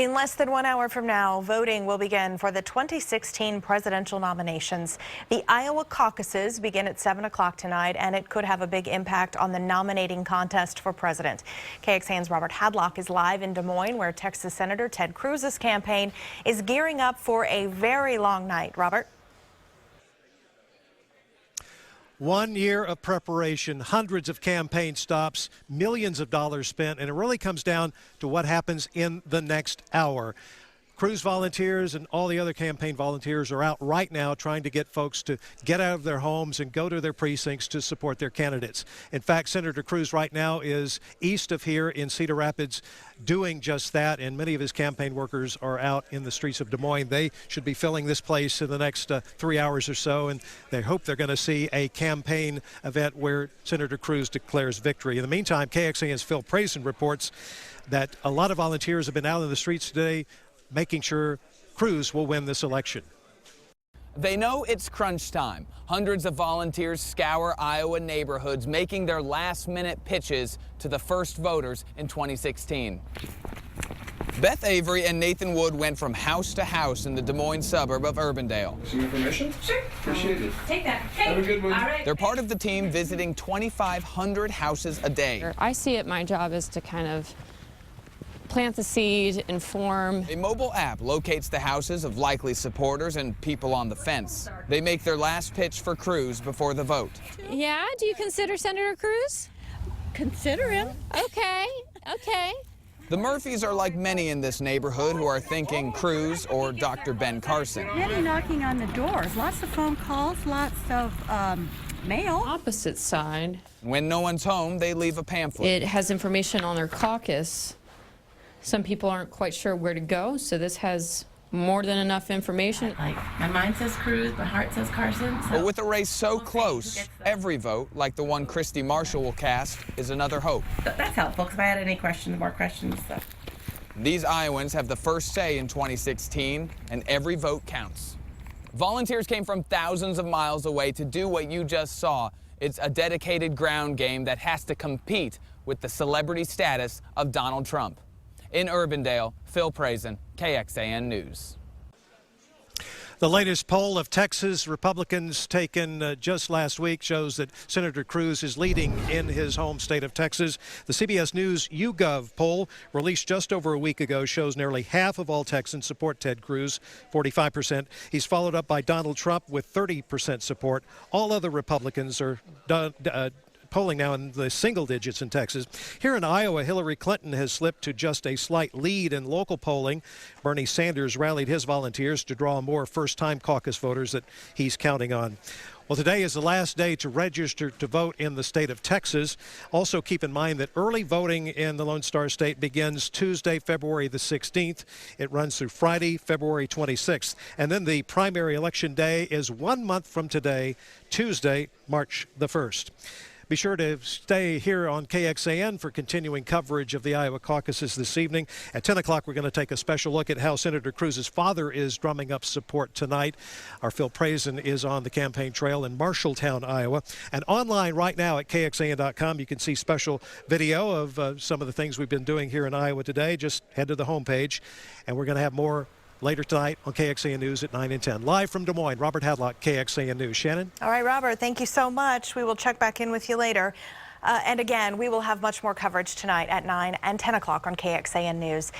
In less than 1 hour from now, voting will begin for the 2016 presidential nominations. The Iowa caucuses begin at 7 o'clock tonight, and it could have a big impact on the nominating contest for president. KXAN's Robert Hadlock is live in Des Moines, where Texas Senator Ted Cruz's campaign is gearing up for a very long night. Robert? 1 year of preparation, hundreds of campaign stops, millions of dollars spent, and it really comes down to what happens in the next hour. Cruz volunteers and all the other campaign volunteers are out right now trying to get folks to get out of their homes and go to their precincts to support their candidates. In fact, Senator Cruz right now is east of here in Cedar Rapids doing just that, and many of his campaign workers are out in the streets of Des Moines. They should be filling this place in the next 3 hours or so, and they hope they're going to see a campaign event where Senator Cruz declares victory. In the meantime, KXAN's Phil Prazan reports that a lot of volunteers have been out in the streets today making sure Cruz will win this election. They know it's crunch time. Hundreds of volunteers scour Iowa neighborhoods, making their last-minute pitches to the first voters in 2016. Beth Avery and Nathan Wood went from house to house in the Des Moines suburb of Urbandale. Some information? Sure. Appreciate it. Take that. Hey. Have a good one. All right. They're part of the team visiting 2,500 houses a day. I see it, my job is to kind of plant the seed, inform. A mobile app locates the houses of likely supporters and people on the fence. They make their last pitch for Cruz before the vote. Yeah, do you consider Senator Cruz? Consider him. Okay. The Murphys are like many in this neighborhood who are thinking Cruz or Dr. Ben Carson. Many knocking on the doors, lots of phone calls, lots of mail. Opposite side. When no one's home, they leave a pamphlet. It has information on their caucus. Some people aren't quite sure where to go, so this has more than enough information. Like, my mind says Cruz, my heart says Carson. So. But with a race so close, every vote, like the one Christy Marshall will cast, is another hope. That's helpful, because if I had any questions, more questions. So. These Iowans have the first say in 2016, and every vote counts. Volunteers came from thousands of miles away to do what you just saw. It's a dedicated ground game that has to compete with the celebrity status of Donald Trump. In Urbandale, Phil Prazan, KXAN News. The latest poll of Texas Republicans taken just last week shows that Senator Cruz is leading in his home state of Texas. The CBS News YouGov poll, released just over a week ago, shows nearly half of all Texans support Ted Cruz, 45%. He's followed up by Donald Trump with 30% support. All other Republicans are polling now in the single digits in Texas. Here in Iowa, Hillary Clinton has slipped to just a slight lead in local polling. Bernie Sanders rallied his volunteers to draw more first-time caucus voters that he's counting on. Well, today is the last day to register to vote in the state of Texas. Also keep in mind that early voting in the Lone Star State begins Tuesday, February the 16th. It runs through Friday, February 26th. And then the primary election day is 1 month from today, Tuesday, March the 1st. Be sure to stay here on KXAN for continuing coverage of the Iowa caucuses this evening. At 10 o'clock, we're going to take a special look at how Senator Cruz's father is drumming up support tonight. Our Phil Prazan is on the campaign trail in Marshalltown, Iowa. And online right now at KXAN.com, you can see special video of some of the things we've been doing here in Iowa today. Just head to the homepage, and we're going to have more later tonight on KXAN News at 9 and 10. Live from Des Moines, Robert Hadlock, KXAN News. Shannon? All right, Robert, thank you so much. We will check back in with you later. And again, we will have much more coverage tonight at 9 and 10 o'clock on KXAN News.